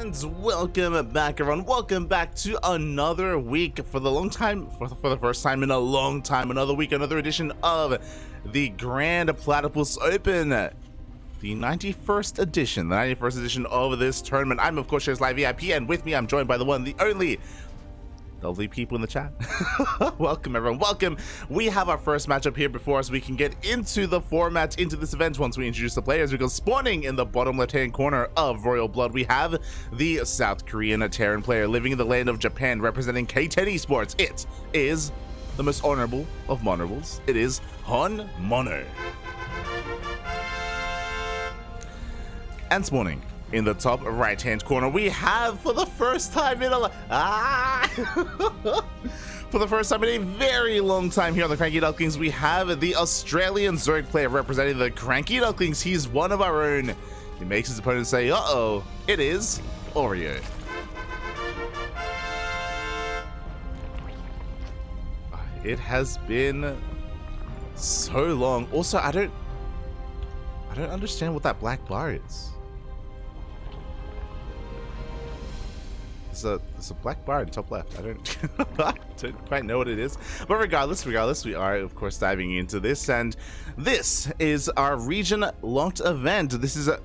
And welcome back, everyone. Welcome back to another week for the first time in a long time. Another week, another edition of the Grand Platypus Open, the 91st edition of this tournament. I'm of course Shares Live VIP, and with me I'm joined by the one, the only lovely people in the chat. Welcome, everyone. Welcome. We have our first matchup here before us. We can get into the format, into this event once we introduce the players, because spawning in the bottom left-hand corner of Royal Blood, we have the South Korean Terran player living in the land of Japan, representing K10 Esports. It is the most honorable of honorables. It is HonMonO. And spawning in the top right-hand corner, we have, for the first time in a for the first time in a very long time here on the Cranky Ducklings, we have the Australian Zerg player representing the Cranky Ducklings. He's one of our own. He makes his opponent say, uh-oh, it is Oreo. It has been so long. Also, I don't understand what that black bar is. It's a black bar in top left. I don't quite know what it is, but regardless, we are of course diving into this, and this is our region locked event. This is of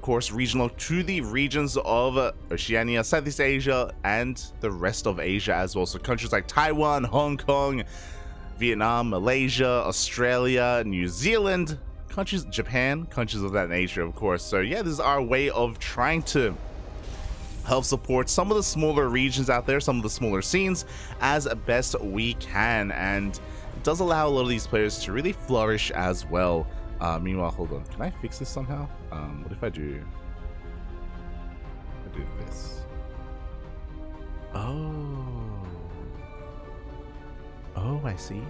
course regional to the regions of Oceania, Southeast Asia, and the rest of Asia as well. So countries like Taiwan, Hong Kong, Vietnam, Malaysia, Australia, New Zealand, countries, Japan, countries of that nature, of course. So yeah, this is our way of trying to help support some of the smaller regions out there, some of the smaller scenes, as best we can, and it does allow a lot of these players to really flourish as well. Meanwhile, hold on, can I fix this somehow? What if I do this? Oh, I see.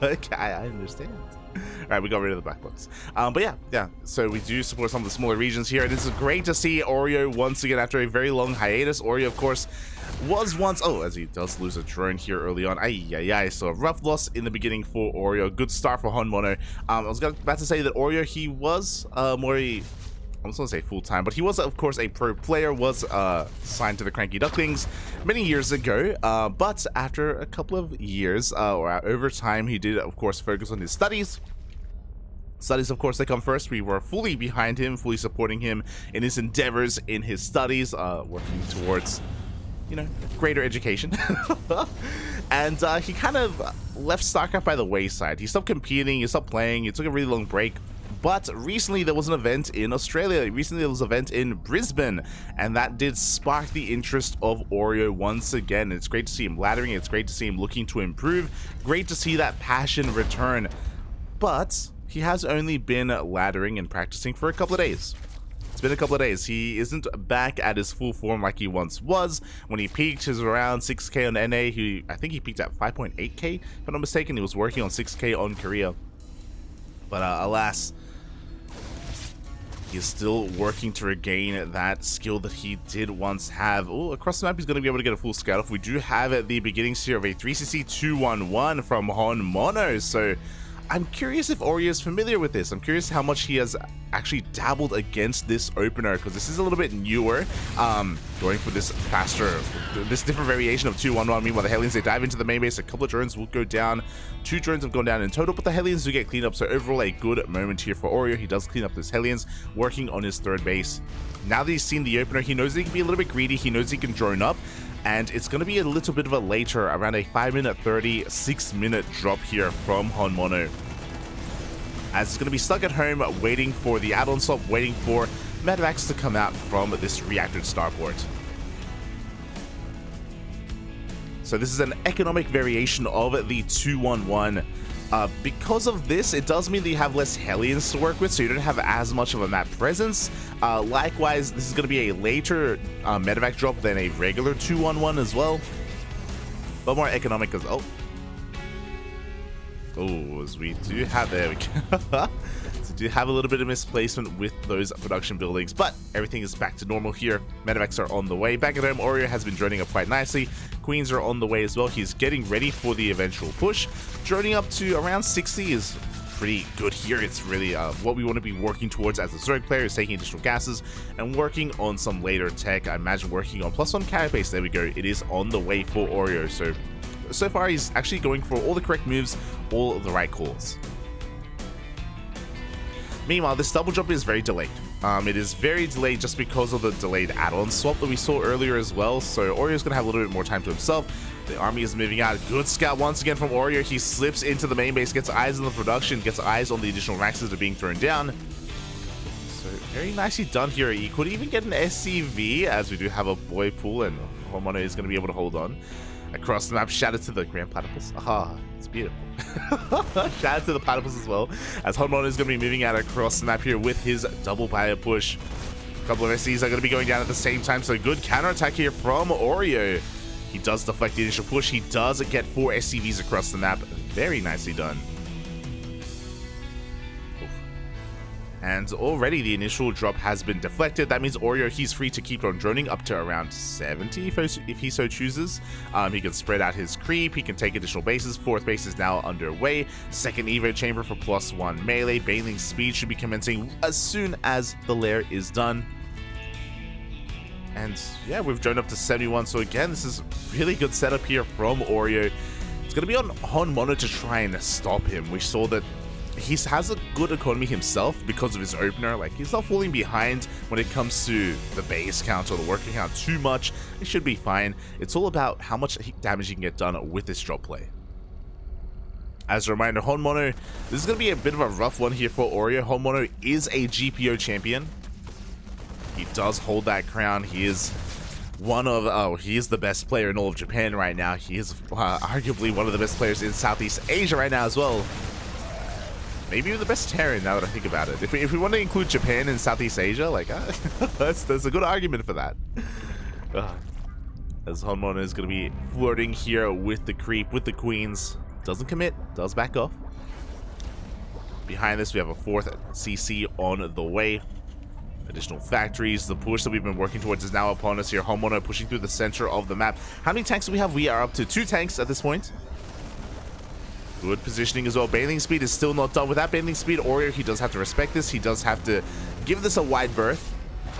Okay, I understand. All right, we got rid of the black box. But yeah, so we do support some of the smaller regions here. This is great to see Oreo once again after a very long hiatus. Oreo, of course, was once, as he does lose a drone here early on. So a rough loss in the beginning for Oreo. Good start for HonMonO. I was about to say that Oreo, he was I was going to say full-time, but he was, of course, a pro player, was signed to the Cranky Ducklings many years ago, but after a couple of years, or over time, he did, of course, focus on his studies. Studies, of course, they come first. We were fully behind him, fully supporting him in his endeavors in his studies, working towards, you know, greater education. And he kind of left StarCraft by the wayside. He stopped competing, he stopped playing, he took a really long break. But recently there was an event in Australia. Recently there was an event in Brisbane, and that did spark the interest of Oreo once again. It's great to see him laddering. It's great to see him looking to improve. Great to see that passion return. But he has only been laddering and practicing for a couple of days. It's been a couple of days. He isn't back at his full form like he once was. When he peaked, he was around 6k on NA. I think he peaked at 5.8k, if I'm not mistaken. He was working on 6k on Korea. But alas, he's still working to regain that skill that he did once have. Oh, across the map, he's going to be able to get a full scout off. We do have at the beginnings here of a 3cc 211 from HonMonO. So I'm curious if Oreo is familiar with this. I'm curious how much he has actually dabbled against this opener, because this is a little bit newer. Going for this faster, this different variation of 211. Meanwhile, the Hellions, they dive into the main base. A couple of drones will go down. 2 drones have gone down in total, but the Hellions do get cleaned up. So overall, a good moment here for Oreo. He does clean up his Hellions, working on his third base. Now that he's seen the opener, he knows that he can be a little bit greedy. He knows he can drone up. And it's going to be a little bit of a later, around a 5-minute 30, 6-minute drop here from HonMonO, as it's going to be stuck at home waiting for the add-on swap, waiting for medevacs to come out from this reactored starport. So this is an economic variation of the 211. Because of this, it does mean that you have less Hellions to work with, so you don't have as much of a map presence. Likewise, this is going to be a later medevac drop than a regular 211 as well, but more economic as as we do have, there we go. So do have a little bit of misplacement with those production buildings, but everything is back to normal here. Medevacs are on the way. Back at home, Oreo has been droning up quite nicely. Queens are on the way as well. He's getting ready for the eventual push. Droning up to around 60 is pretty good here. It's really what we want to be working towards as a Zerg player, is taking additional gases and working on some later tech. I imagine working on +1 carapace. There we go. It is on the way for Oreo. So far he's actually going for all the correct moves, all of the right calls. Meanwhile, this double jump is very delayed. It is very delayed just because of the delayed add-on swap that we saw earlier as well. So Oreo's going to have a little bit more time to himself. The army is moving out. Good scout once again from Oreo. He slips into the main base, gets eyes on the production, gets eyes on the additional Maxes that are being thrown down. So very nicely done here. He could even get an SCV, as we do have a boy pool, and HonMonO is going to be able to hold on. Across the map, shout out to the Grand Platypus. Aha, it's beautiful. Shout out to the Platypus as well, as HonMonO is going to be moving out across the map here with his double bio push. A couple of SCs are going to be going down at the same time, so good counterattack here from Oreo. He does deflect the initial push. He does get 4 SCVs across the map. Very nicely done. And already the initial drop has been deflected. That means Oreo, he's free to keep on droning up to around 70 if he so chooses. He can spread out his creep. He can take additional bases. 4th base is now underway. 2nd Evo chamber for +1 melee. Bailing speed should be commencing as soon as the lair is done. And yeah, we've droned up to 71. So again, this is really good setup here from Oreo. It's going to be on HonMonO to try and stop him. We saw that he has a good economy himself because of his opener. Like, he's not falling behind when it comes to the base count or the working count too much. It should be fine. It's all about how much damage he can get done with this drop play. As a reminder, HonMonO, this is going to be a bit of a rough one here for Oreo. HonMonO is a GPO champion. He does hold that crown. He is one of, he is the best player in all of Japan right now. He is arguably one of the best players in Southeast Asia right now as well. Maybe even the best Terran, now that I think about it. If we want to include Japan and Southeast Asia, like, there's a good argument for that. As HonMonO is going to be flirting here with the creep, with the queens. Doesn't commit, does back off. Behind this, we have a 4th CC on the way. Additional factories. The push that we've been working towards is now upon us here. HonMonO pushing through the center of the map. How many tanks do we have? We are up to 2 tanks at this point. Good positioning as well. Bailing speed is still not done. With that bailing speed, Oreo, he does have to respect this. He does have to give this a wide berth.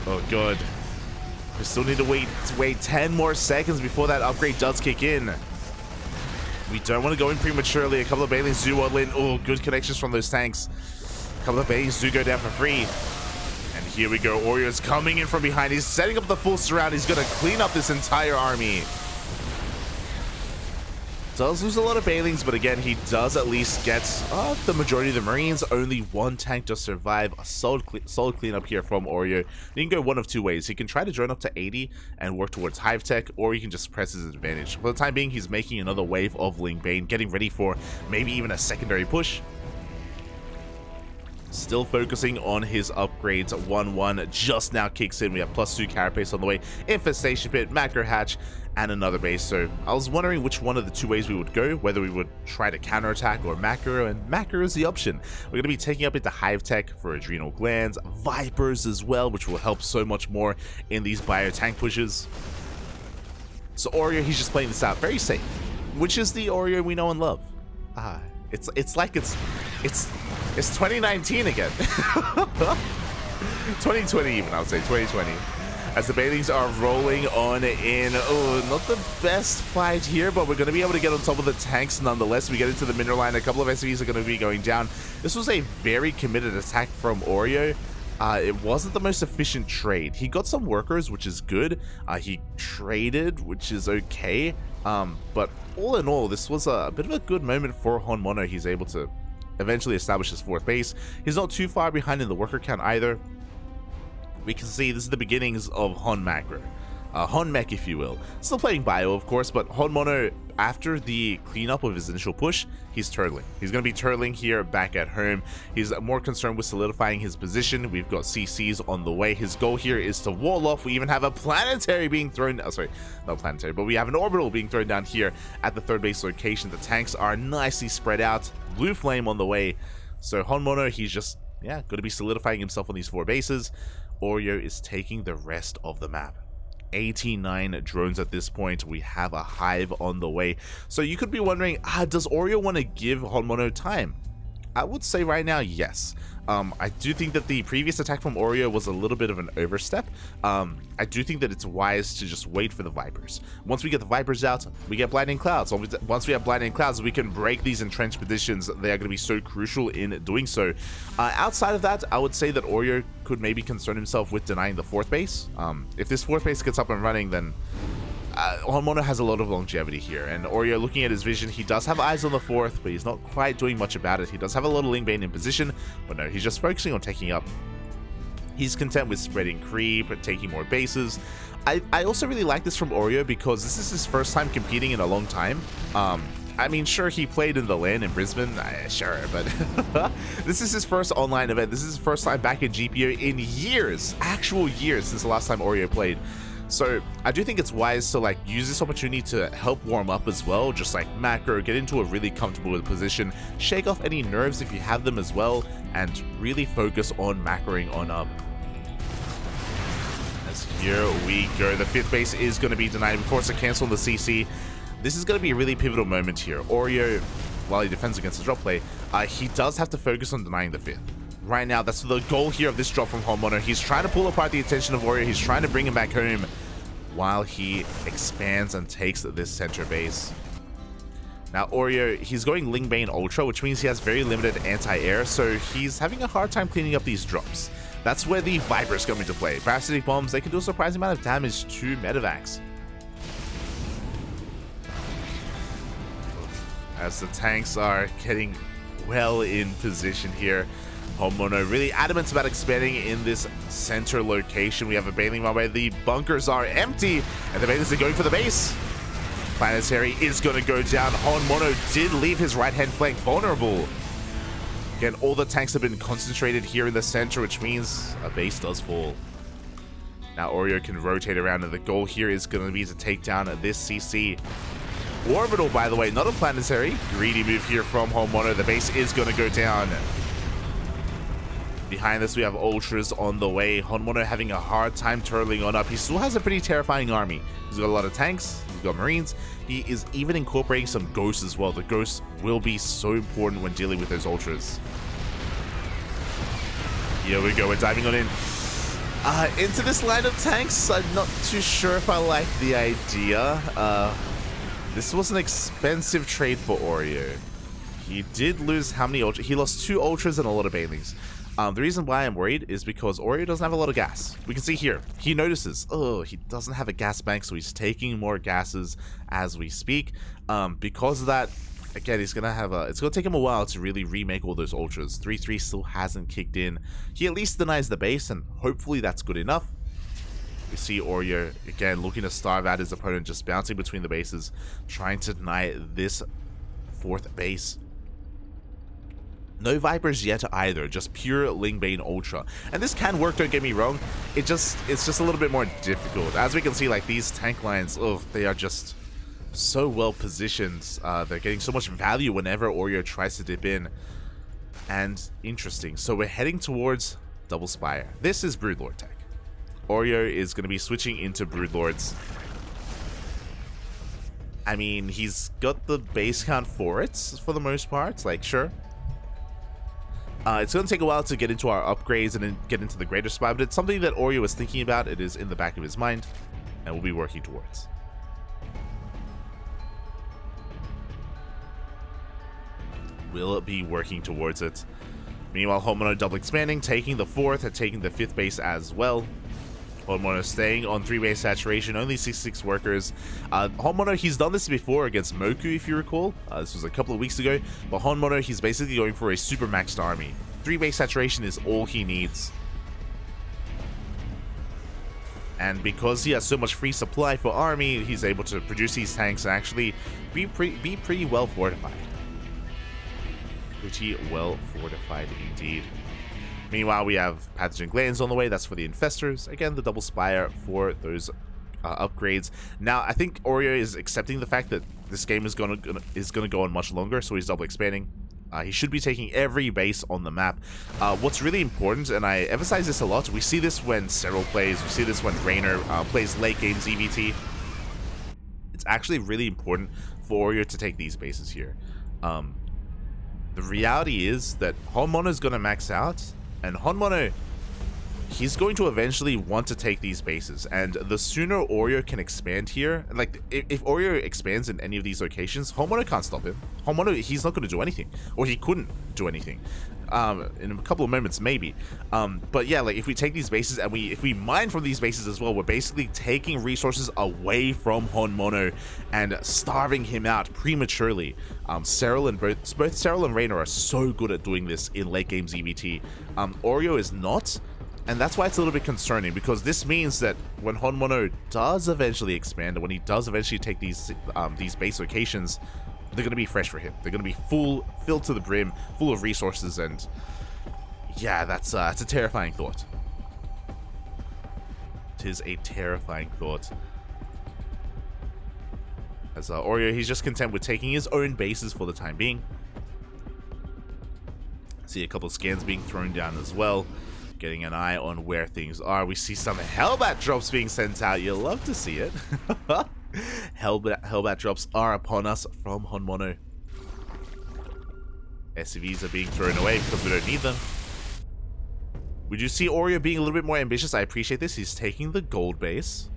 Oh, good. We still need to wait 10 more seconds before that upgrade does kick in. We don't want to go in prematurely. A couple of bailings do waddle in. Oh, good connections from those tanks. A couple of bailings do go down for free. And here we go. Oreo's coming in from behind. He's setting up the full surround. He's going to clean up this entire army. Does lose a lot of bailings, but again, he does at least get the majority of the Marines. Only 1 tank does survive. A solid cleanup here from Oreo. You can go one of 2 ways. He can try to drone up to 80 and work towards Hive Tech, or he can just press his advantage. For the time being, he's making another wave of Ling Bane, getting ready for maybe even a secondary push. Still focusing on his upgrades. 1-1 just now kicks in. We have +2 carapace on the way. Infestation Pit, Macro Hatch, and another base. So I was wondering which one of the 2 ways we would go, whether we would try to counterattack or macro, and macro is the option. We're going to be taking up into Hive Tech for adrenal glands, Vipers as well, which will help so much more in these bio tank pushes. So Oreo, he's just playing this out very safe, which is the Oreo we know and love. It's like it's 2019 again. 2020 even, I would say 2020. As the bailings are rolling on in. Oh, not the best fight here, but we're going to be able to get on top of the tanks nonetheless. We get into the mineral line. A couple of SCVs are going to be going down. This was a very committed attack from Oreo. It wasn't the most efficient trade. He got some workers, which is good. He traded, which is okay. But all in all, this was a bit of a good moment for HonMonO. He's able to eventually establish his 4th base. He's not too far behind in the worker count either. We can see this is the beginnings of Hon Macro. HonMech, if you will. Still playing bio, of course, but HonMonO, after the cleanup of his initial push, he's turtling. He's going to be turtling here back at home. He's more concerned with solidifying his position. We've got CCs on the way. His goal here is to wall off. We even have a planetary being thrown... Oh, sorry, not planetary, but we have an orbital being thrown down here at the 3rd base location. The tanks are nicely spread out. Blue Flame on the way. So HonMonO, he's just, going to be solidifying himself on these 4 bases. Oreo is taking the rest of the map. 89 drones at this point. We have a hive on the way. So you could be wondering, does Oreo want to give HonMonO time? I would say right now, yes. I do think that the previous attack from Oreo was a little bit of an overstep. I do think that it's wise to just wait for the Vipers. Once we get the Vipers out, we get Blinding Clouds. Once we have Blinding Clouds, we can break these entrenched positions. They are going to be so crucial in doing so. Outside of that, I would say that Oreo could maybe concern himself with denying the 4th base. If this 4th base gets up and running, then HonMonO has a lot of longevity here, and Oreo, looking at his vision, he does have eyes on the 4th, but he's not quite doing much about it. He does have a lot of Lingbane in position, but no, he's just focusing on taking up. He's content with spreading creep, taking more bases. I also really like this from Oreo because this is his first time competing in a long time. I mean, sure, he played in the LAN in Brisbane, sure, but this is his first online event. This is his first time back in GPO in years, actual years, since the last time Oreo played. So I do think it's wise to like use this opportunity to help warm up as well, just like macro, get into a really comfortable position, shake off any nerves if you have them as well, and really focus on macroing on up. As here we go, the 5th base is going to be denied before it's a cancel on the CC. This is going to be a really pivotal moment here. Oreo, while he defends against the drop play, he does have to focus on denying the 5th. Right now, that's the goal here of this drop from HonMonO. He's trying to pull apart the attention of Oreo. He's trying to bring him back home while he expands and takes this center base. Now, Oreo, he's going Lingbane Ultra, which means he has very limited anti-air, so he's having a hard time cleaning up these drops. That's where the Vipers come into play. Parasitic Bombs, they can do a surprising amount of damage to Medivacs. As the tanks are getting well in position here, HonMonO really adamant about expanding in this center location. We have a Baneling runway. The bunkers are empty, and the Banelings are going for the base. Planetary is going to go down. HonMonO did leave his right-hand flank vulnerable. Again, all the tanks have been concentrated here in the center, which means a base does fall. Now Oreo can rotate around, and the goal here is going to be to take down this CC. Orbital, by the way, not a planetary. Greedy move here from HonMonO. The base is going to go down. Behind this, we have Ultras on the way. HonMonO having a hard time turtling on up. He still has a pretty terrifying army. He's got a lot of tanks. He's got Marines. He is even incorporating some Ghosts as well. The Ghosts will be so important when dealing with those Ultras. Here we go. We're diving on in. Into this line of tanks, I'm not too sure if I like the idea. This was an expensive trade for Oreo. He did lose how many Ultras? He lost 2 Ultras and a lot of Banelings. The reason why I'm worried is because Oreo doesn't have a lot of gas. We can see here, he notices, oh, he doesn't have a gas bank, so he's taking more gases as we speak. Because of that, again, he's gonna have it's gonna take him a while to really remake all those Ultras. 3-3 still hasn't kicked in. He at least denies the base, and hopefully that's good enough. We see Oreo, again, looking to starve out his opponent, just bouncing between the bases, trying to deny this 4th base. No Vipers yet either, just pure Lingbane Ultra. And this can work, don't get me wrong. It's just a little bit more difficult. As we can see, like, these tank lines, oh, they are just so well positioned. They're getting so much value whenever Oreo tries to dip in. And interesting. So we're heading towards Double Spire. This is Broodlord tech. Oreo is going to be switching into Broodlords. I mean, he's got the base count for it, for the most part. Like, sure. It's going to take a while to get into our upgrades and then get into the greater spy, but it's something that Oreo is thinking about. It is in the back of his mind, and we'll be working towards. We'll be working towards it. Meanwhile, HonMonO double expanding, taking the 4th and taking the 5th base as well. HonMonO staying on 3-base saturation, only 66 workers. HonMonO, he's done this before against Moku, if you recall. This was a couple of weeks ago. But HonMonO, he's basically going for a super maxed army. 3-base saturation is all he needs. And because he has so much free supply for army, he's able to produce these tanks and actually be pretty well fortified. Pretty well fortified indeed. Meanwhile, we have Pathogen Glands on the way. That's for the Infestors. Again, the Double Spire for those upgrades. Now, I think Oreo is accepting the fact that this game is gonna go on much longer, so he's double expanding. He should be taking every base on the map. What's really important, and I emphasize this a lot, we see this when Cyril plays, we see this when Raynor plays late game ZvT. It's actually really important for Oreo to take these bases here. The reality is that HonMonO is going to max out, and HonMonO, he's going to eventually want to take these bases, and the sooner Oreo can expand here, like if Oreo expands in any of these locations, HonMonO can't stop him. HonMonO, he's not going to do anything, or he couldn't do anything. In a couple of moments maybe, but yeah, like if we take these bases and if we mine from these bases as well, we're basically taking resources away from HonMonO and starving him out prematurely. Cyril and both Cyril and Reina are so good at doing this in late game ZvT. Oreo is not, and that's why it's a little bit concerning, because this means that when HonMonO does eventually expand, and when he does eventually take these base locations, they're going to be fresh for him. They're going to be filled to the brim, full of resources, and yeah, that's a terrifying thought. It is a terrifying thought. As Oreo, he's just content with taking his own bases for the time being. See a couple of scans being thrown down as well, getting an eye on where things are. We see some Hellbat drops being sent out. You'll love to see it. Hellbat drops are upon us from HonMonO. SCVs are being thrown away because we don't need them. We do see Oreo being a little bit more ambitious. I appreciate this. He's taking the gold base,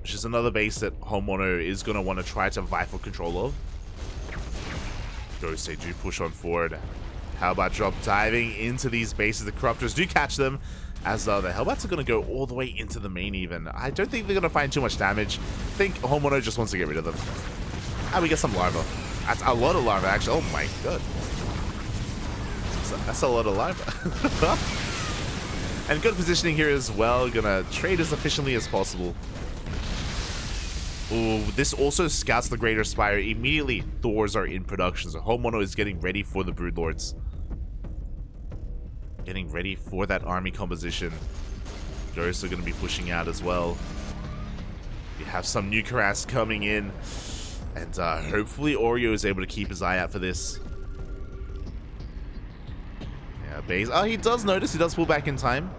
which is another base that HonMonO is going to want to try to vie for control of. Ghost, they do push on forward. Hellbat drop diving into these bases. The Corruptors do catch them, as the Hellbats are going to go all the way into the main even. I don't think they're going to find too much damage. I think HonMonO just wants to get rid of them. And we get some larva. That's a lot of larva, actually. Oh my god. That's a lot of larva. And good positioning here as well. Gonna trade as efficiently as possible. Ooh, this also scouts the Greater Spire. Immediately, Thors are in production. So HonMonO is getting ready for the Broodlords. Getting ready for that army composition. Ghosts are going to be pushing out as well. We have some new Karas coming in. And hopefully Oreo is able to keep his eye out for this. Yeah, base. Oh, he does notice. He does pull back in time.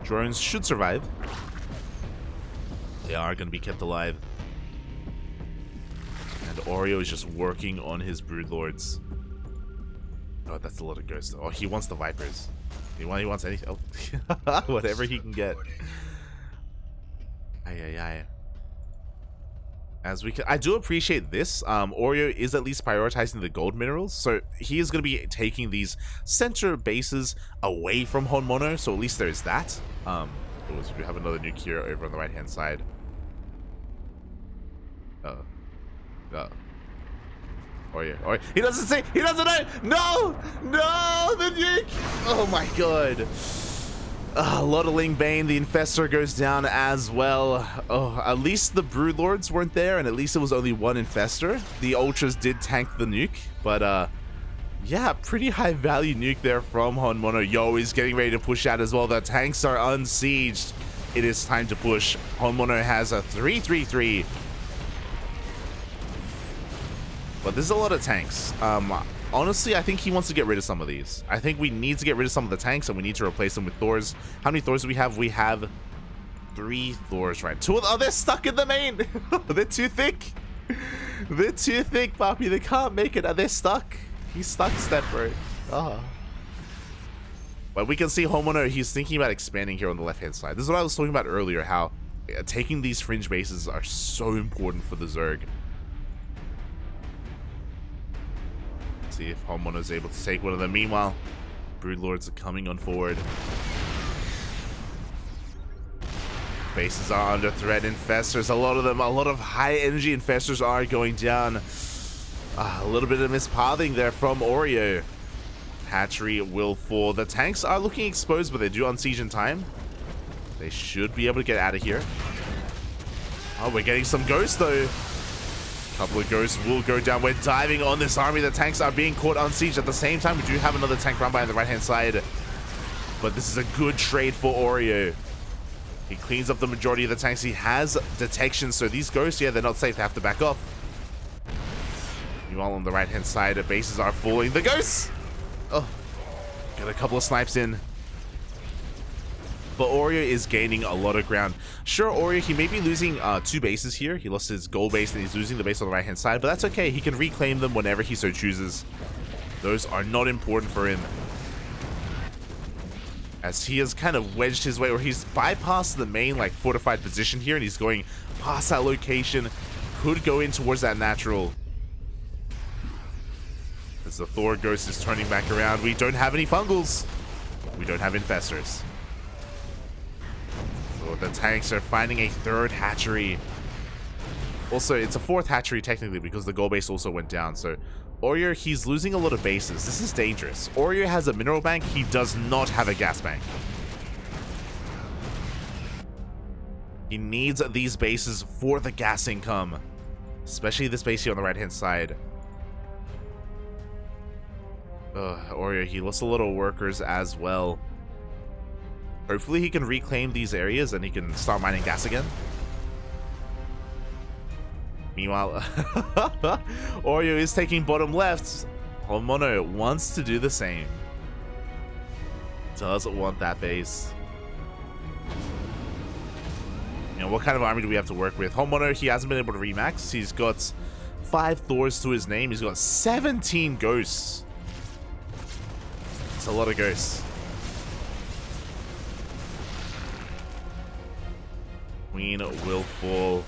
Drones should survive. They are going to be kept alive. And Oreo is just working on his Broodlords. Oh, that's a lot of ghosts. Oh, he wants the Vipers. He wants anything. Oh. Whatever he can get. Aye. As we can, I do appreciate this. Oreo is at least prioritizing the gold minerals, so he is going to be taking these center bases away from HonMonO. So at least there's that. We have another nuke here over on the right hand side. Oreo. He doesn't say. He doesn't know. No, the nuke. Oh my god. Lodeling Bane, the Infestor goes down as well. Oh, at least the Broodlords weren't there, and at least it was only one Infestor. The Ultras did tank the nuke, but yeah, pretty high value nuke there from HonMonO. Yo is getting ready to push out as well. The tanks are unsieged. It is time to push. HonMonO has a 3-3-3. But there's a lot of tanks. Honestly, I think he wants to get rid of some of these. I think we need to get rid of some of the tanks, and we need to replace them with Thors. How many Thors do we have? We have 3 Thors, right? 2 of them, oh, they're stuck in the main. They're too thick. They're too thick, Papi. They can't make it. They're stuck. He's stuck, step, bro. But we can see HonMonO, he's thinking about expanding here on the left-hand side. This is what I was talking about earlier, how taking these fringe bases are so important for the Zerg. See if HonMonO is able to take one of them. Meanwhile, Broodlords are coming on forward. Bases are under threat. Infestors, a lot of them, a lot of high energy Infestors are going down. A little bit of mispathing there from Oreo. Hatchery will fall. The tanks are looking exposed, but they do unsiege in time. They should be able to get out of here. Oh, we're getting some ghosts though. Couple of ghosts will go down. We're diving on this army. The tanks are being caught unsieged. At the same time, we do have another tank run by on the right hand side, but this is a good trade for Oreo. He cleans up the majority of the tanks. He has detection, so these ghosts, yeah, they're not safe. They have to back off. Meanwhile, on the right hand side, the bases are falling. The ghosts, oh, got a couple of snipes in. But Oreo is gaining a lot of ground. Sure, Oreo, he may be losing 2 bases here. He lost his gold base and he's losing the base on the right-hand side, but that's okay. He can reclaim them whenever he so chooses. Those are not important for him, as he has kind of wedged his way, or he's bypassed the main like fortified position here, and he's going past that location. Could go in towards that natural. As the Thor Ghost is turning back around, we don't have any fungals. We don't have infestors. So the tanks are finding a 3rd hatchery. Also, it's a 4th hatchery technically because the gold base also went down. So Oreo, he's losing a lot of bases. This is dangerous. Oreo has a mineral bank. He does not have a gas bank. He needs these bases for the gas income, especially this base here on the right-hand side. Oreo, he lost a lot of workers as well. Hopefully he can reclaim these areas and he can start mining gas again. Meanwhile, Oreo is taking bottom left. HonMonO wants to do the same. Doesn't want that base. You know, what kind of army do we have to work with? HonMonO, he hasn't been able to remax. He's got 5 Thors to his name. He's got 17 ghosts. It's a lot of ghosts. Queen will fall.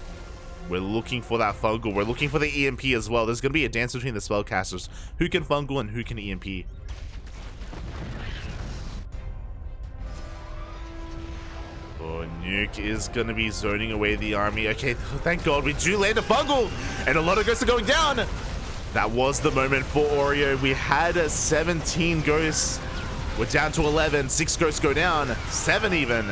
We're looking for that fungal. We're looking for the EMP as well. There's going to be a dance between the spellcasters. Who can fungal and who can EMP? Oh, Nuke is going to be zoning away the army. Okay, thank God we do land a fungal. And a lot of ghosts are going down. That was the moment for Oreo. We had 17 ghosts. We're down to 11. 6 ghosts go down. 7 even.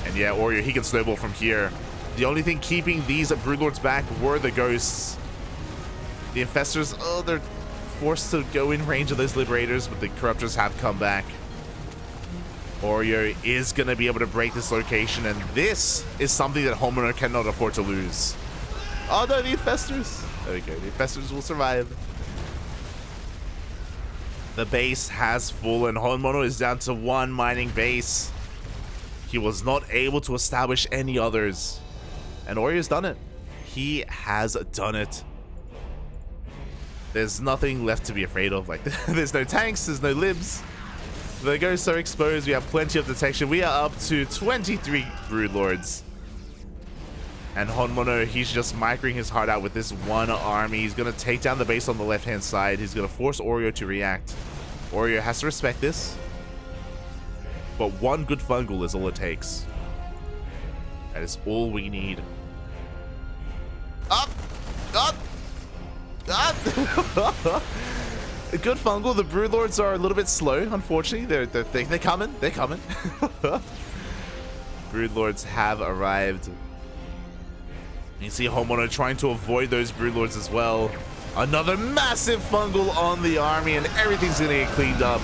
And yeah, Oreo, he can snowball from here. The only thing keeping these Broodlords back were the ghosts. The infestors, oh, they're forced to go in range of those liberators, but the corruptors have come back. Oreo is going to be able to break this location, and this is something that HonMonO cannot afford to lose. Oh no, the infestors. There we go, the infestors will survive. The base has fallen. HonMonO is down to 1 mining base. He was not able to establish any others. And Oreo's done it. He has done it. There's nothing left to be afraid of. Like, there's no tanks, there's no libs. The ghosts are exposed. We have plenty of detection. We are up to 23 Broodlords. And HonMonO, he's just microing his heart out with this 1 army. He's going to take down the base on the left-hand side. He's going to force Oreo to react. Oreo has to respect this. But 1 good fungal is all it takes. That is all we need. Up! Up! Up! A good fungal. The Broodlords are a little bit slow, unfortunately. They're coming. They're coming. Broodlords have arrived. You see HonMonO trying to avoid those Broodlords as well. Another massive fungal on the army, and everything's going to get cleaned up.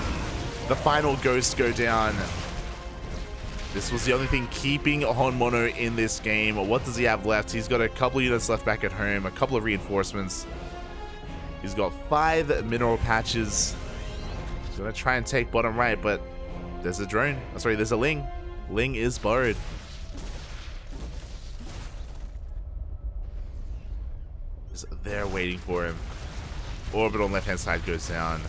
The final ghosts go down. This was the only thing keeping HonMonO in this game. What does he have left? He's got a couple units left back at home, a couple of reinforcements. He's got 5 mineral patches. He's going to try and take bottom right, but there's a drone. Oh, sorry, there's a Ling. Ling is borrowed. Just there waiting for him. Orbit on left-hand side goes down.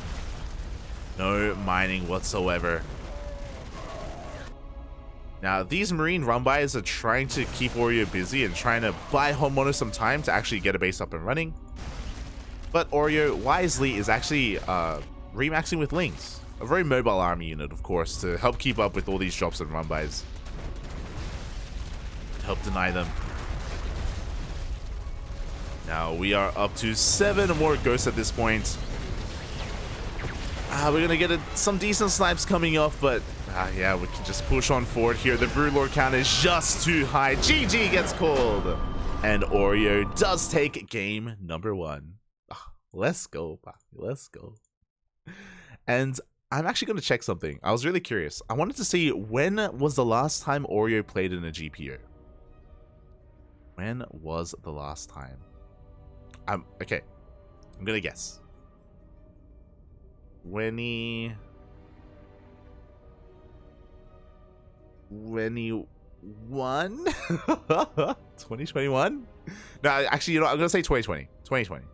No mining whatsoever. Now, these Marine run-bys are trying to keep Oreo busy and trying to buy HonMonO some time to actually get a base up and running. But Oreo, wisely, is actually remaxing with Lings. A very mobile army unit, of course, to help keep up with all these drops and run-bys. Help deny them. Now, we are up to 7 more ghosts at this point. We're going to get some decent snipes coming off, but yeah, we can just push on forward here. The Broodlord count is just too high. GG gets called. And Oreo does take game number 1. Let's go, Papi. Let's go. And I'm actually going to check something. I was really curious. I wanted to see, when was the last time Oreo played in a GPO? When was the last time? Okay. I'm going to guess. 2021? 2021? No, actually, you know, I'm gonna say 2020. 2020.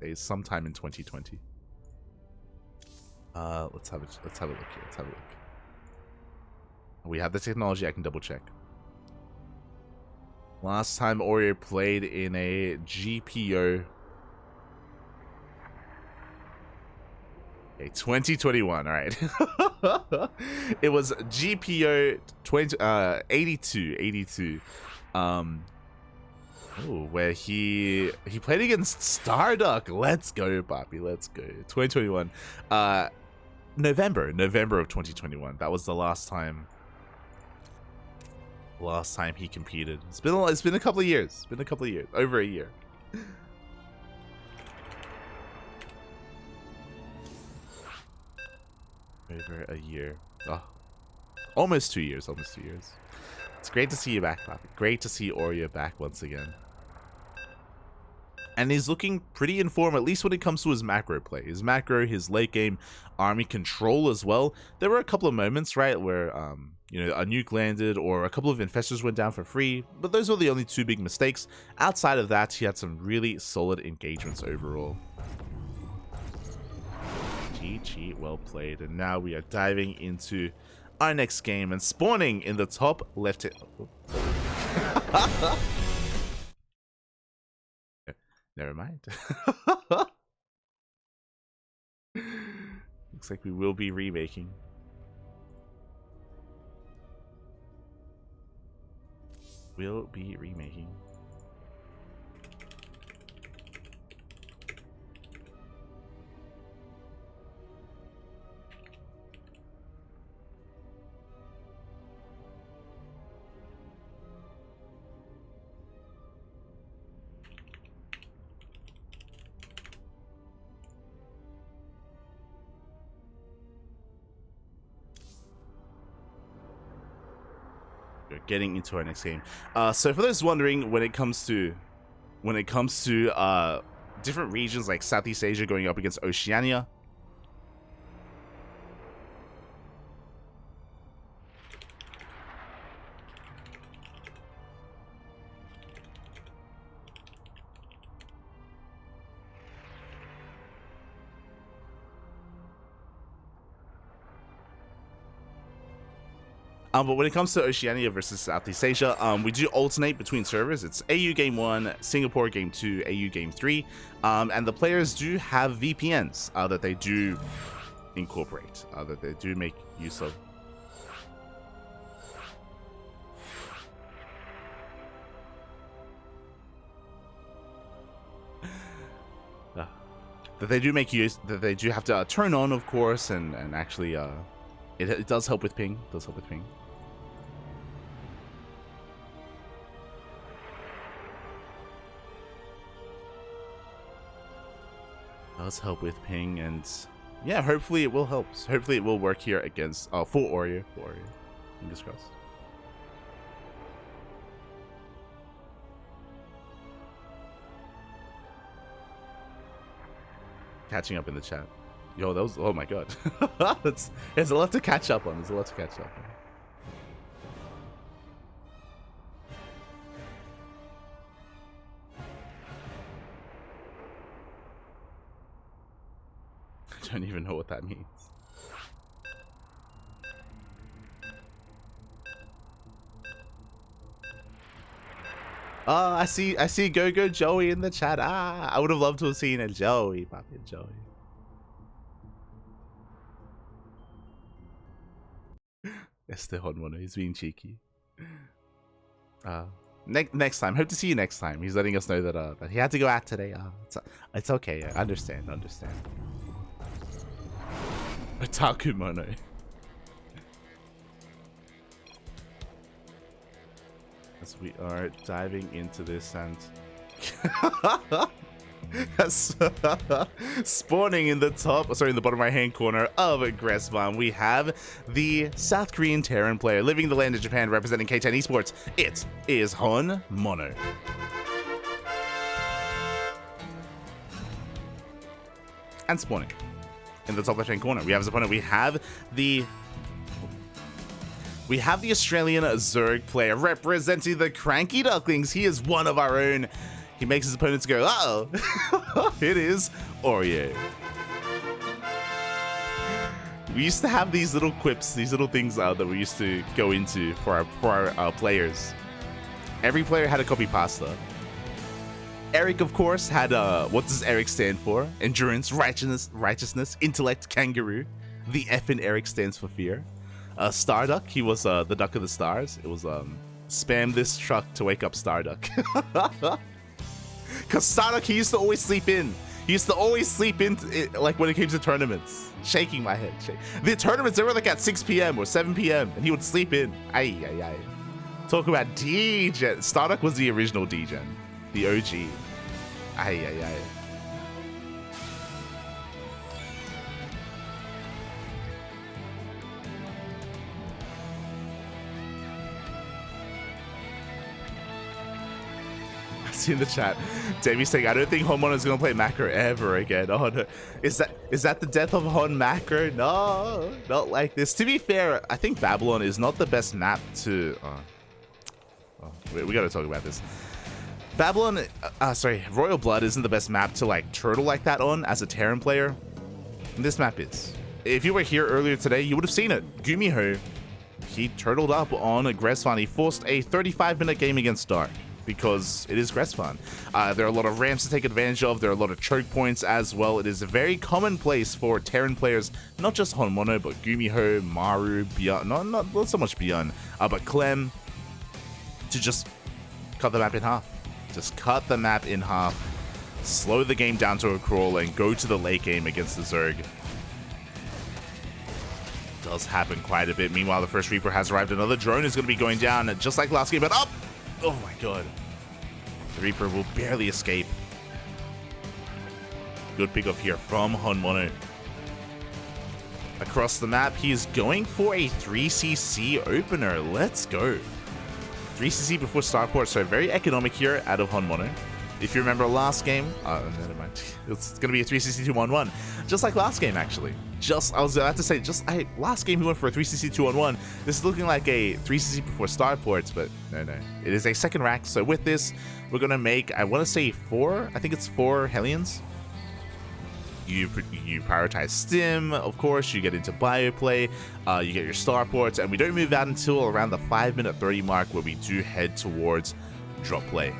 It's sometime in 2020. Let's have a look here. Let's have a look. We have the technology. I can double check. Last time Oreo played in a GPO. Okay, 2021. All right. It was GPO 82. Where he played against Starduck. Let's go, Papi. Let's go. 2021. November of 2021. That was the last time he competed. It's been a couple of years. It's been a couple of years. Over a year. Over a year. Oh, almost 2 years. Almost 2 years. It's great to see you back, Papi. Great to see Oreo back once again. And he's looking pretty in form, at least when it comes to his macro play. His macro, his late game army control as well. There were a couple of moments, right, where you know, a nuke landed or a couple of infestors went down for free, but those were the only two big mistakes. Outside of that, he had some really solid engagements overall. GG, well played. And now we are diving into our next game and spawning in the top left. Never mind. Looks like we will be remaking. We'll be remaking. Getting into our next game. So for those wondering, when it comes to different regions like Southeast Asia going up against Oceania, but when it comes to Oceania versus Southeast Asia, we do alternate between servers. It's AU Game 1, Singapore Game 2, AU Game 3, and the players do have VPNs that they do incorporate, that they do make use of. That they do make use, that they do have to turn on, of course, and actually, it does help with ping. Does help with ping. Does help with ping, and yeah, hopefully it will help. Hopefully it will work here against for Oreo. Fingers crossed. Catching up in the chat. Yo, that was, oh my god. There's a lot to catch up on. There's a lot to catch up on. I don't even know what that means. I see Go Joey in the chat. I would have loved to have seen a Joey, Papi, Joey. Yes, the HonMonO. He's being cheeky. Next time. Hope to see you next time. He's letting us know that that he had to go out today. It's okay. I understand. Otaku Mono. As we are diving into this and spawning in the in the bottom right hand corner of Gressman, we have the South Korean Terran player living in the land of Japan, representing K10 Esports. It is HonMonO. And spawning in the top left hand corner, we have his opponent. We have the We have the Australian Zerg player representing the Cranky Ducklings. He is one of our own. He makes his opponents go, uh-oh. It is Oreo. We used to have these little quips, these little things that we used to go into for our players. Every player had a copy pasta. Eric, of course, had what does Eric stand for? Endurance, righteousness, intellect, kangaroo. The F in Eric stands for fear. Starduck, he was the duck of the stars. It was spam this truck to wake up Starduck. Because Starduck, he used to always sleep in. He used to always sleep in, like when it came to tournaments. Shaking my head. The tournaments, they were like at 6 p.m. or 7 p.m. and he would sleep in. Ay. Talk about D-Gen. Starduck was the original D-Gen. The OG. Ay. In the chat, Davey saying, I don't think HonMonO is gonna play macro ever again. Oh no, is that the death of Hon macro? No, not like this. To be fair, I think Babylon is not the best map to. We gotta talk about this. Babylon, sorry, Royal Blood isn't the best map to like turtle like that on as a Terran player. And this map is. If you were here earlier today, you would have seen it. Gumiho, he turtled up on a Gresfan. He forced a 35-minute game against Dark. Because it is Gresfan. There are a lot of ramps to take advantage of. There are a lot of choke points as well. It is a very commonplace for Terran players, not just HonMonO, but Gumiho, Maru, Beyond, not so much Beyond, but Clem, to just cut the map in half. Just cut the map in half, slow the game down to a crawl, and go to the late game against the Zerg. Does happen quite a bit. Meanwhile, the first Reaper has arrived. Another drone is going to be going down, just like last game, but up! Oh my god. The Reaper will barely escape. Good pick up here from HonMonO. Across the map, he is going for a 3cc opener. Let's go. 3cc before starport, so very economic here out of HonMonO. If you remember last game, never mind. It's going to be a 3cc 2-1-1. Just like last game, actually. I was about to say, last game he went for a 3cc 2-1-1. This is looking like a 3cc before starports, but no. It is a second rack, so with this, we're going to make, I want to say 4, I think it's 4 Hellions. You prioritize stim, of course, you get into bioplay, you get your starports, and we don't move out until around the 5-minute 30 mark where we do head towards drop play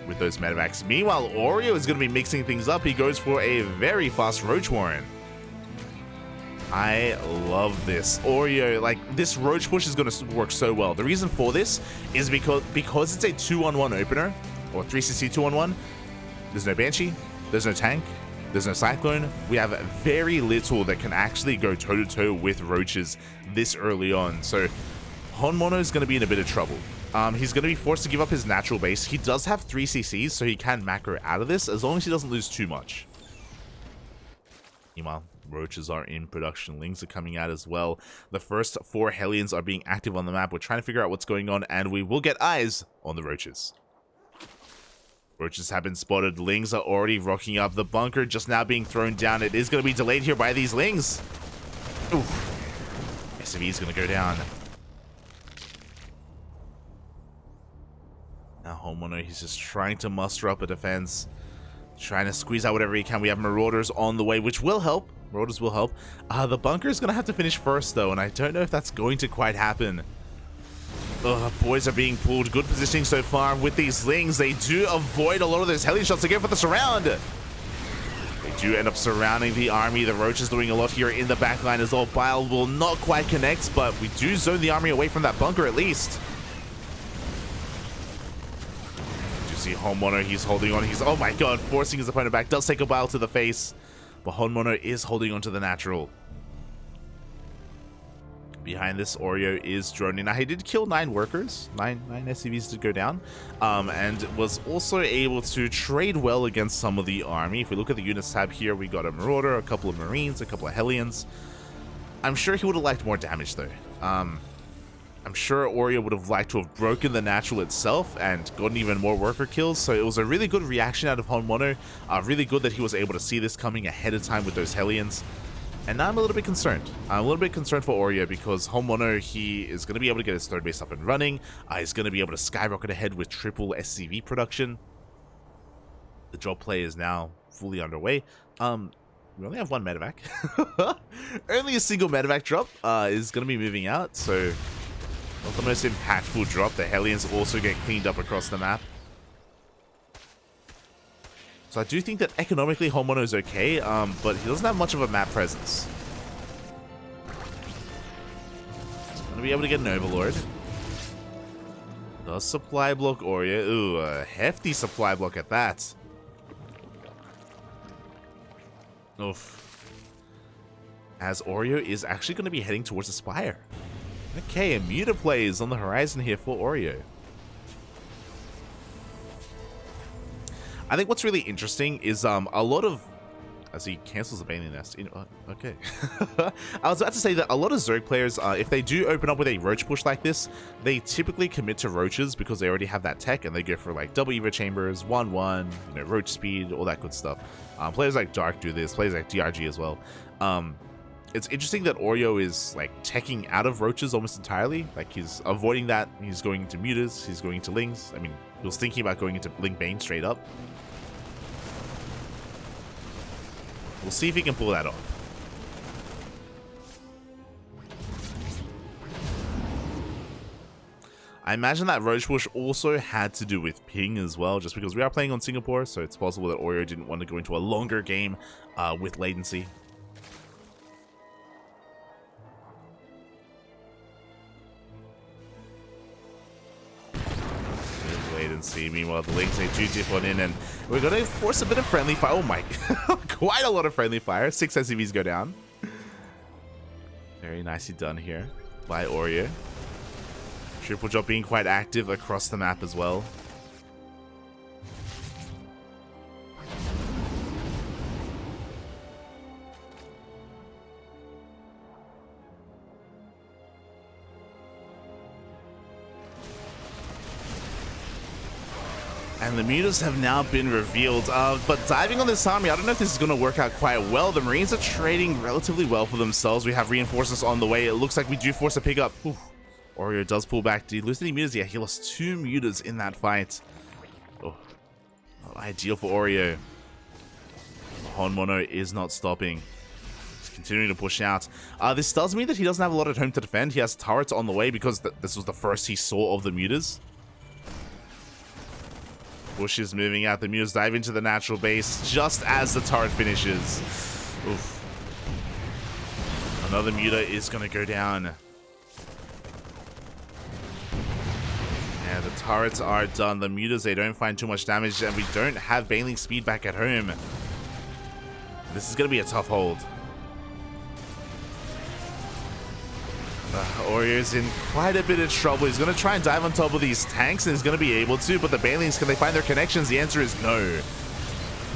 with those medevacs. Meanwhile, Oreo is going to be mixing things up. He goes for a very fast Roach Warren. I love this. Oreo, like, this Roach push is going to work so well. The reason for this is because it's a 2-on-1 opener, or 3cc 2-on-1, there's no Banshee, there's no tank, there's no Cyclone. We have very little that can actually go toe-to-toe with Roaches this early on. So HonMonO is going to be in a bit of trouble. He's going to be forced to give up his natural base. He does have 3 CCs, so he can macro out of this, as long as he doesn't lose too much. Meanwhile, Roaches are in production. Lings are coming out as well. The first 4 Hellions are being active on the map. We're trying to figure out what's going on, and we will get eyes on the Roaches. Roaches have been spotted. Lings are already rocking up. The bunker just now being thrown down. It is going to be delayed here by these Lings. Oof. SvT is going to go down. Now HonMonO, he's just trying to muster up a defense, trying to squeeze out whatever he can. We have Marauders on the way, which will help. Marauders will help. The bunker is going to have to finish first, though, and I don't know if that's going to quite happen. Boys are being pulled. Good positioning so far with these Lings. They do avoid a lot of those heli shots to go for the surround. They do end up surrounding the army. The Roach is doing a lot here in the backline as well. Bile will not quite connect, but we do zone the army away from that bunker at least. See HonMonO, he's holding on. He's, oh my god, forcing his opponent back. Does take a bile to the face, but HonMonO is holding on to the natural. Behind this, Oreo is droning. Now, he did kill 9 workers, 9 SCVs to go down, and was also able to trade well against some of the army. If we look at the units tab here, we got a Marauder, a couple of Marines, a couple of Hellions. I'm sure he would have liked more damage, though. I'm sure Oreo would have liked to have broken the natural itself and gotten even more worker kills, so it was a really good reaction out of HonMonO. Really good that he was able to see this coming ahead of time with those Hellions. And now I'm a little bit concerned. I'm a little bit concerned for Oreo because HonMonO, he is going to be able to get his third base up and running. He's going to be able to skyrocket ahead with triple SCV production. The drop play is now fully underway. We only have one medevac. Only a single medevac drop is going to be moving out, so not the most impactful drop. The Hellions also get cleaned up across the map. So I do think that economically HonMonO is okay, but he doesn't have much of a map presence. He's going to be able to get an Overlord. Does supply block Oreo. Ooh, a hefty supply block at that. Oof. As Oreo is actually going to be heading towards the Spire. Okay, a Muta play is on the horizon here for Oreo. I think what's really interesting is a lot of... As he cancels the Baneling Nest. Okay. I was about to say that a lot of Zerg players, if they do open up with a Roach push like this, they typically commit to Roaches because they already have that tech and they go for like double Eva Chambers, 1-1, you know, Roach speed, all that good stuff. Players like Dark do this, players like DRG as well. It's interesting that Oreo is like teching out of Roaches almost entirely. Like he's avoiding that. He's going into Mutas, he's going into Lings. I mean, he was thinking about going into Ling Bane straight up. We'll see if he can pull that off. I imagine that Roach Push also had to do with ping as well, just because we are playing on Singapore, so it's possible that Oreo didn't want to go into a longer game with latency. Latency. Meanwhile, the Lings, they do dip on in, and we're going to force a bit of friendly fire. Oh my, quite a lot of friendly fire. 6 SCVs go down. Very nicely done here by Oreo. Triple Drop being quite active across the map as well. And the Mutas have now been revealed, but diving on this army, I don't know if this is going to work out quite well. The Marines are trading relatively well for themselves. We have reinforcements on the way. It looks like we do force a pickup. Ooh. Oreo does pull back. Did he lose any Mutas? Yeah, he lost 2 Mutas in that fight. Oh, not ideal for Oreo. HonMonO is not stopping. He's continuing to push out. This does mean that he doesn't have a lot at home to defend. He has turrets on the way because this was the first he saw of the Mutas. Bush is moving out. The Mutas dive into the natural base just as the turret finishes. Oof. Another Muta is going to go down. Yeah, the turrets are done. The Mutas, they don't find too much damage, and we don't have Baneling speed back at home. This is going to be a tough hold. Oreo's in quite a bit of trouble. He's going to try and dive on top of these tanks, and he's going to be able to, but the Banelings, can they find their connections? The answer is no.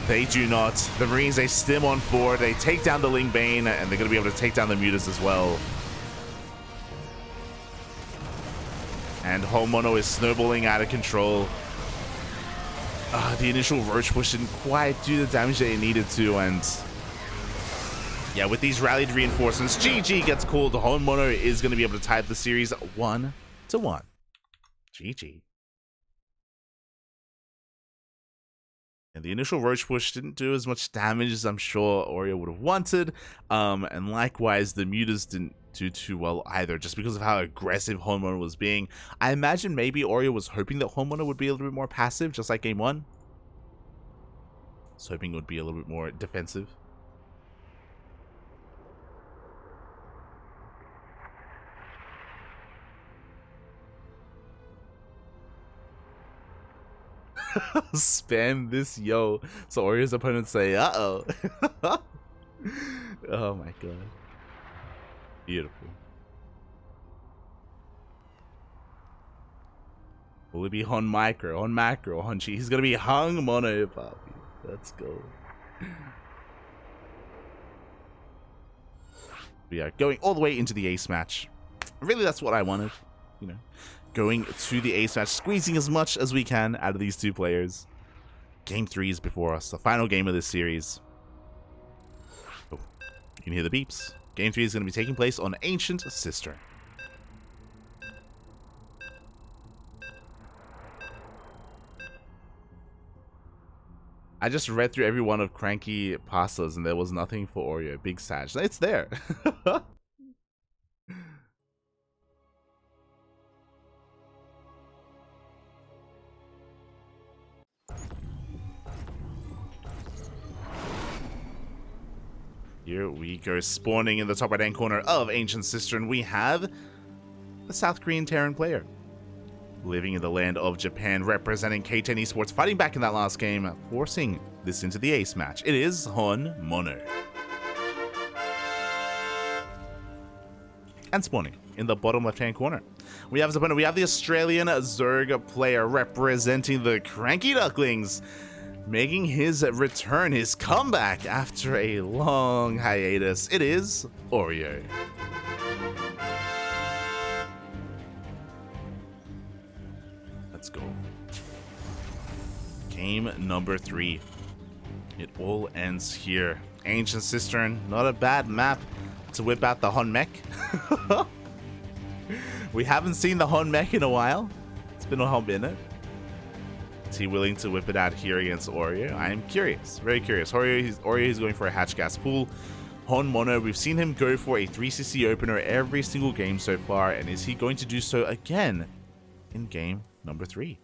They do not. The Marines, they stim on forward. They take down the Ling Bane, and they're going to be able to take down the Mutas as well. And HonMonO is snowballing out of control. The initial Roach push didn't quite do the damage that it needed to, and yeah, with these rallied reinforcements, GG gets called. HonMonO is going to be able to tie up the series 1-1. GG. And the initial Roach push didn't do as much damage as I'm sure Oreo would have wanted. And likewise, the Mutas didn't do too well either, just because of how aggressive HonMonO was being. I imagine maybe Oreo was hoping that HonMonO would be a little bit more passive, just like game 1. I was hoping it would be a little bit more defensive. Spam this yo, so Oreo's opponents say uh-oh. Oh my god, beautiful. Will it be Hon Micro, Hon Macro, Hon Chi? He's gonna be HonMonO, Poppy. Let's go. We are going all the way into the ace match. Really, that's what I wanted, you know. Going to the ace match, squeezing as much as we can out of these two players. Game 3 is before us, the final game of this series. Oh, can hear the beeps. Game 3 is going to be taking place on Ancient Cistern. I just read through every one of Cranky pastas and there was nothing for Oreo. Big Sag. It's there. Here we go, spawning in the top right-hand corner of Ancient Cistern. We have the South Korean Terran player. Living in the land of Japan, representing K10 Esports, fighting back in that last game, forcing this into the ace match. It is HonMonO. And spawning in the bottom left-hand corner. We have his opponent. We have the Australian Zerg player representing the Cranky Ducklings, making his return, his comeback after a long hiatus. It is Oreo. Let's go. Game number 3. It all ends here. Ancient Cistern, not a bad map to whip out the HonMech. We haven't seen the HonMech in a while. It's been a hot minute. Is he willing to whip it out here against Oreo? I am curious, very curious. Oreo is going for a hatch gas pool. HonMonO, we've seen him go for a 3cc opener every single game so far, and is he going to do so again in game number 3?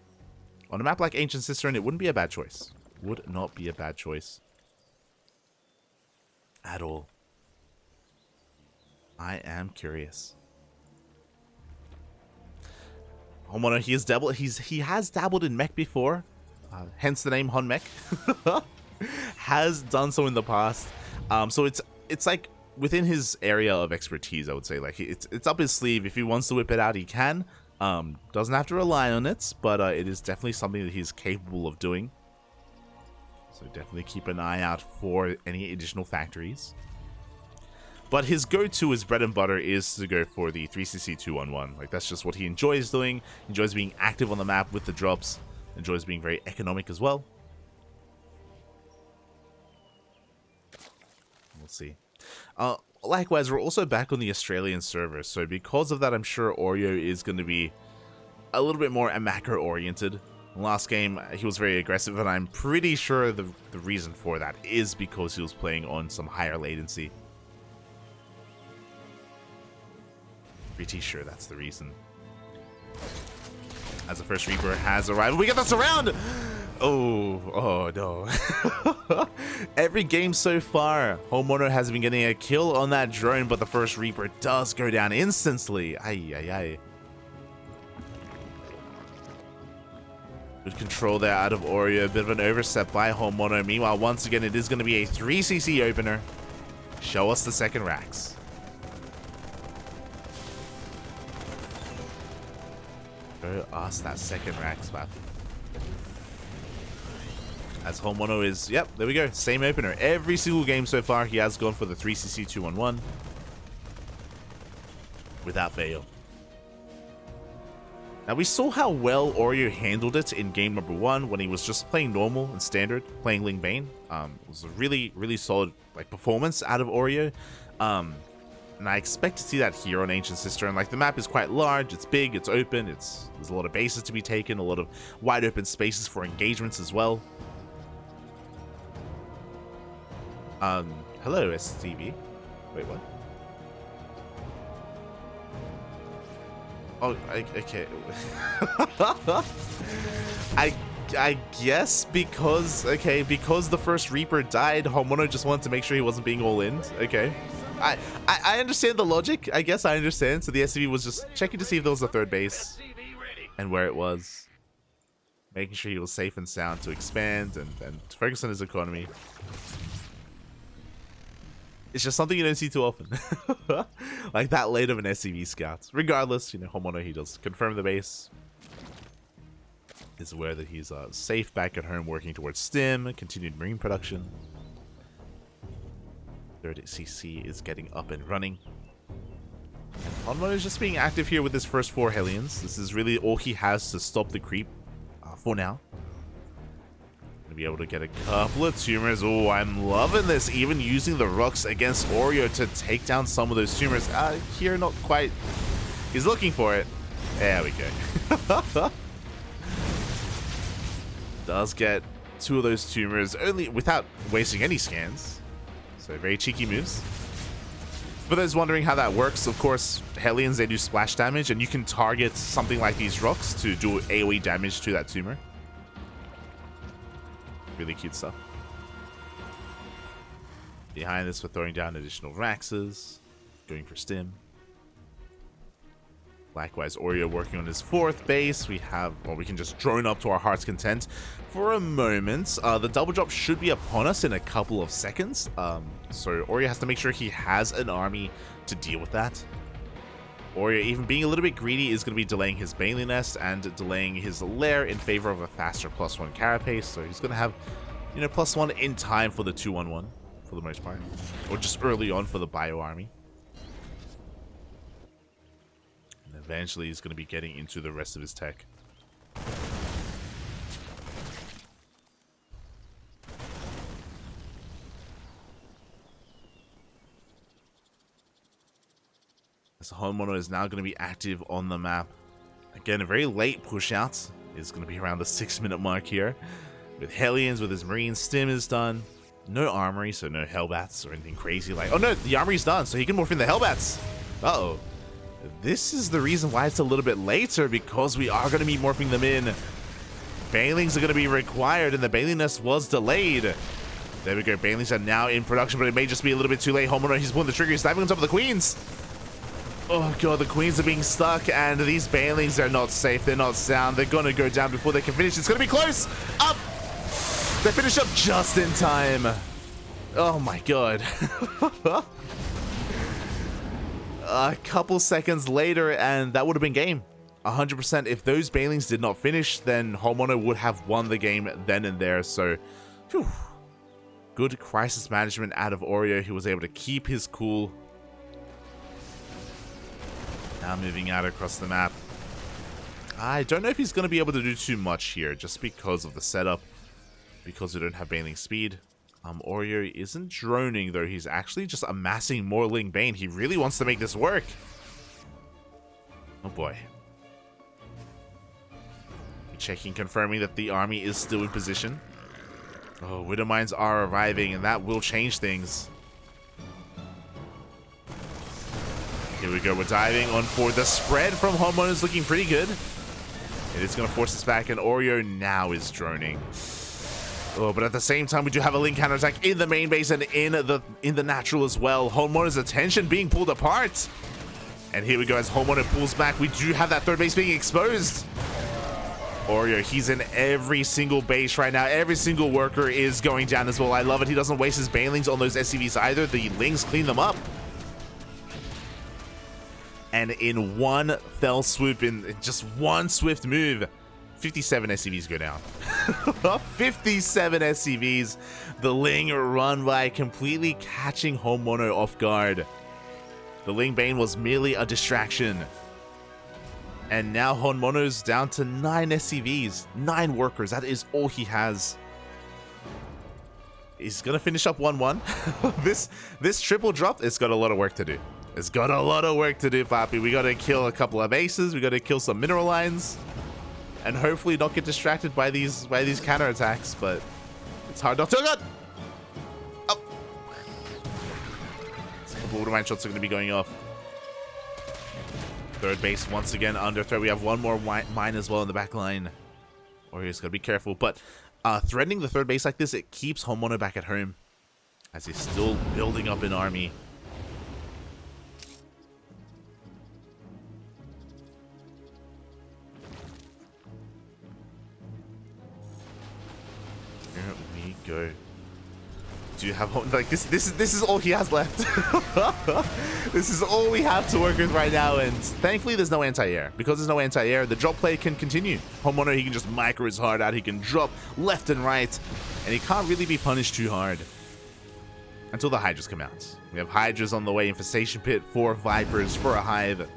On a map like Ancient Cistern, it wouldn't be a bad choice. Would not be a bad choice at all. I am curious. HonMonO, he has dabbled in mech before, hence the name HonMech. Has done so in the past, so it's like within his area of expertise, I would say. Like it's up his sleeve. If he wants to whip it out, he can. Doesn't have to rely on it, but it is definitely something that he's capable of doing. So definitely keep an eye out for any additional factories. But his go-to, his bread and butter, is to go for the 3cc 2-on-1. Like, that's just what he enjoys doing. Enjoys being active on the map with the drops. Enjoys being very economic as well. We'll see. Likewise, we're also back on the Australian server. So because of that, I'm sure Oreo is going to be a little bit more macro-oriented. Last game, he was very aggressive, and I'm pretty sure the reason for that is because he was playing on some higher latency. Pretty sure that's the reason. As the first Reaper has arrived, we get the surround! Oh no. Every game so far, HonMonO has been getting a kill on that drone, but the first Reaper does go down instantly. Ay. Good control there out of Oreo. A bit of an overstep by HonMonO. Meanwhile, once again, it is going to be a 3cc opener. Show us the second racks. Show us that second rack spot. As HonMonO is, yep, there we go. Same opener. Every single game so far, he has gone for the 3cc 2-on-1. Without fail. Now, we saw how well Oreo handled it in game number 1 when he was just playing normal and standard, playing Ling Bane. It was a really, really solid performance out of Oreo. And I expect to see that here on Ancient Cistern. Like, the map is quite large, it's big, it's open, there's a lot of bases to be taken, a lot of wide open spaces for engagements as well. Hello, STV. Wait, what? Oh, okay. I guess because the first Reaper died, HonMonO just wanted to make sure he wasn't being all in. Okay. I understand the logic. I guess I understand. So the SCV was just checking to see if there was a third base and where it was. Making sure he was safe and sound to expand and to focus on his economy. It's just something you don't see too often. Like that late of an SCV scout. Regardless, HonMonO, he does confirm the base. Is aware that he's safe back at home working towards STEM, continued marine production. Third CC is getting up and running. And HonMonO is just being active here with his first 4 Hellions. This is really all he has to stop the creep for now. Gonna be able to get a couple of tumors. Oh, I'm loving this. Even using the rocks against Oreo to take down some of those tumors. Here, not quite. He's looking for it. There we go. Does get 2 of those tumors only without wasting any scans. So very cheeky moves. For those wondering how that works, of course, Hellions, they do splash damage, and you can target something like these rocks to do AoE damage to that tumor. Really cute stuff. Behind this, we're throwing down additional Raxes, going for stim. Likewise, Oreo working on his 4th base. We can just drone up to our heart's content for a moment. The double drop should be upon us in a couple of seconds. So Oreo has to make sure he has an army to deal with that. Oreo, even being a little bit greedy, is going to be delaying his Bailey Nest and delaying his lair in favor of a faster +1 carapace. So he's going to have, +1 in time for the 2-1-1 for the most part, or just early on for the bio army. Eventually, he's going to be getting into the rest of his tech. So HonMonO is now going to be active on the map. Again, a very late push out is going to be around the 6-minute mark here. With Hellions, with his Marine Stim is done. No Armory, so no Hellbats or anything crazy like... Oh no, the Armory's done, so he can morph in the Hellbats. Uh-oh. This is the reason why it's a little bit later, because we are going to be morphing them in. Banelings are going to be required, and the Bailey Nest was delayed. There we go. Banelings are now in production, but it may just be a little bit too late. HonMonO, he's pulling the trigger. He's diving on top of the Queens. Oh, God, the Queens are being stuck, and these Banelings are not safe. They're not sound. They're going to go down before they can finish. It's going to be close. Up. They finish up just in time. Oh, my God. A couple seconds later, and that would have been game. 100%. If those Banelings did not finish, then HonMonO would have won the game then and there. So, whew. Good crisis management out of Oreo, who was able to keep his cool. Now moving out across the map. I don't know if he's going to be able to do too much here, just because of the setup, because we don't have Baneling speed. Oreo isn't droning, though. He's actually just amassing more Ling Bane. He really wants to make this work. Oh, boy. Checking, confirming that the army is still in position. Oh, Widowmines are arriving, and that will change things. Here we go. We're diving on for the spread from HonMonO is looking pretty good. It is going to force us back, and Oreo now is droning. Oh, but at the same time, we do have a Link counterattack in the main base and in the natural as well. HonMonO's attention being pulled apart. And here we go as HonMonO pulls back. We do have that 3rd base being exposed. Oreo, he's in every single base right now. Every single worker is going down as well. I love it. He doesn't waste his Banelings on those SCVs either. The Lings clean them up. And in one fell swoop, in just one swift move, 57 SCVs go down. 57 SCVs. The Ling run by, completely catching HonMonO off guard. The Ling Bane was merely a distraction. And now HonMonO's down to 9 SCVs. 9 workers. That is all he has. He's going to finish up 1-1. This triple drop, it's got a lot of work to do. It's got a lot of work to do, Papi. We got to kill a couple of aces. We got to kill some mineral lines. And hopefully not get distracted by these counterattacks, but it's hard not to. Oh, God! Oh. A couple of Widowmine shots are going to be going off. 3rd base once again under threat. We have one more mine as well in the back line. Oreo's got to be careful, but threatening the 3rd base like this, it keeps HonMonO back at home as he's still building up an army. Here we go. Do you have like this is all he has left. This is all we have to work with right now, and thankfully there's no anti-air. Because there's no anti-air, the drop play can continue. HonMonO, he can just micro his heart out, he can drop left and right, and he can't really be punished too hard until the Hydras come out. We have Hydras on the way, Infestation Pit, 4 Vipers for a Hive.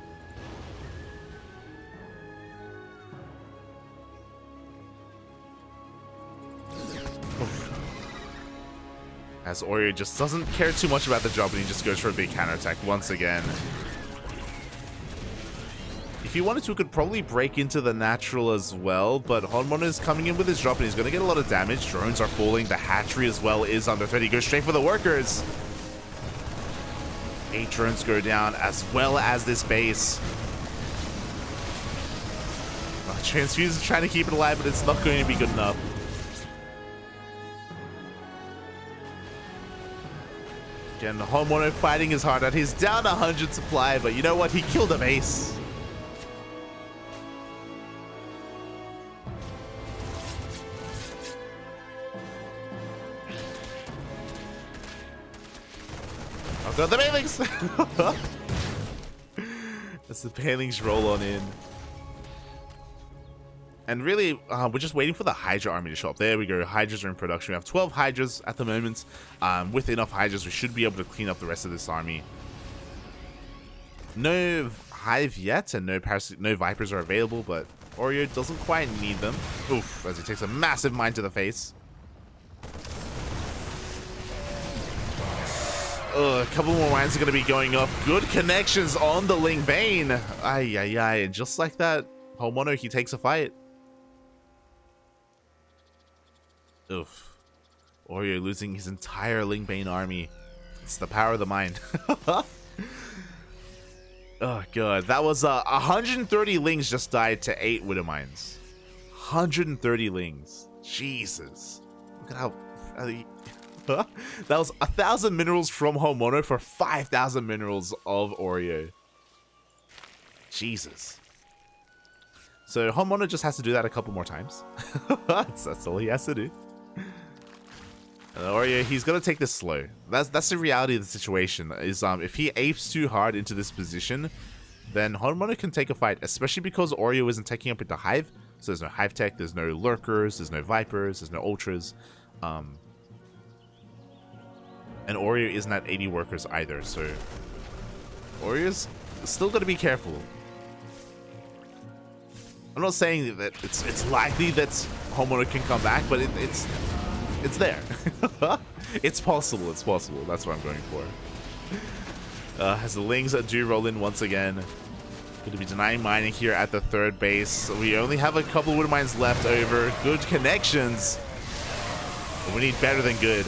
As Oreo just doesn't care too much about the job and he just goes for a big counterattack once again. If he wanted to, he could probably break into the natural as well, but HonMonO is coming in with his drop and he's going to get a lot of damage. Drones are falling. The hatchery as well is under threat. He goes straight for the workers. 8 drones go down as well as this base. Transfuse is trying to keep it alive, but it's not going to be good enough. Again, HonMonO fighting his heart out. He's down 100 supply, but you know what? He killed a base. I've got the Banelings! As the Banelings roll on in. And really, we're just waiting for the Hydra army to show up. There we go. Hydras are in production. We have 12 Hydras at the moment. With enough Hydras, we should be able to clean up the rest of this army. No Hive yet, and no Vipers are available, but Oreo doesn't quite need them. Oof, as he takes a massive mine to the face. A couple more mines are going to be going up. Good connections on the Ling Bane. Ay, ay, ay. And just like that, HonMonO, he takes a fight. Oof. Oreo losing his entire Ling Bane army. It's the power of the mind. Oh, God. That was 130 Lings just died to 8 Widow Mines. 130 Lings. Jesus. Look at how... that was 1,000 minerals from HonMonO for 5,000 minerals of Oreo. Jesus. So HonMonO just has to do that a couple more times. that's all he has to do. And Oreo, he's gonna take this slow. That's the reality of the situation. Is if he apes too hard into this position, then HonMonO can take a fight, especially because Oreo isn't taking up into Hive. So there's no Hive tech, there's no lurkers, there's no Vipers, there's no ultras. And Oreo isn't at 80 workers either, so Oreo's still got to be careful. I'm not saying that it's likely that HonMonO can come back, but it's there. It's possible. It's possible. That's what I'm going for. As the Lings do roll in once again, going to be denying mining here at the 3rd base. We only have a couple of Widow Mines left over. Good connections. But we need better than good.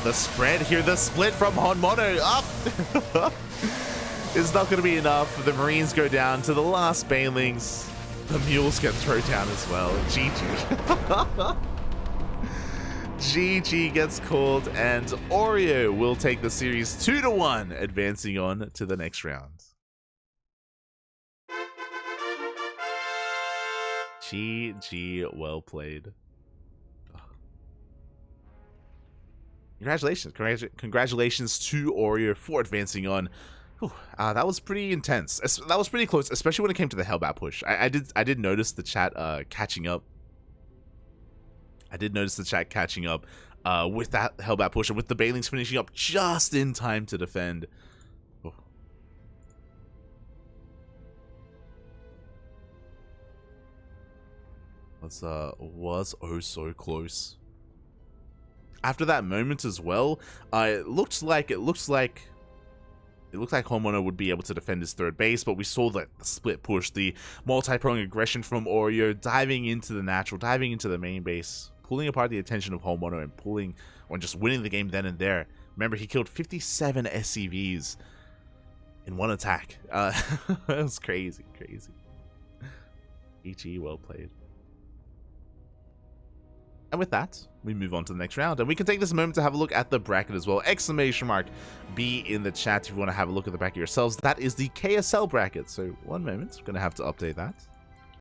The spread here, the split from HonMonO up is not going to be enough. The Marines go down to the last Banelings. The Mules get thrown down as well. GG. GG gets called, and Oreo will take the series 2-1, advancing on to the next round. GG, well played. Congratulations to Oreo for advancing on. That was pretty intense. That was pretty close, especially when it came to the Hellbat push. I did notice the chat catching up. I did notice the chat catching up with that Hellbat push and with the Banelings finishing up just in time to defend. Was oh so close. After that moment as well, it looked like HonMonO would be able to defend his 3rd base, but we saw the split push, the multi-pronged aggression from Oreo, diving into the natural, diving into the main base, pulling apart the attention of HonMonO and just winning the game then and there. Remember, he killed 57 SCVs in one attack. That was crazy. GG, well played. And with that, we move on to the next round. And we can take this moment to have a look at the bracket as well. Exclamation mark B in the chat if you want to have a look at the bracket yourselves. That is the KSL bracket. So one moment, we're going to have to update that.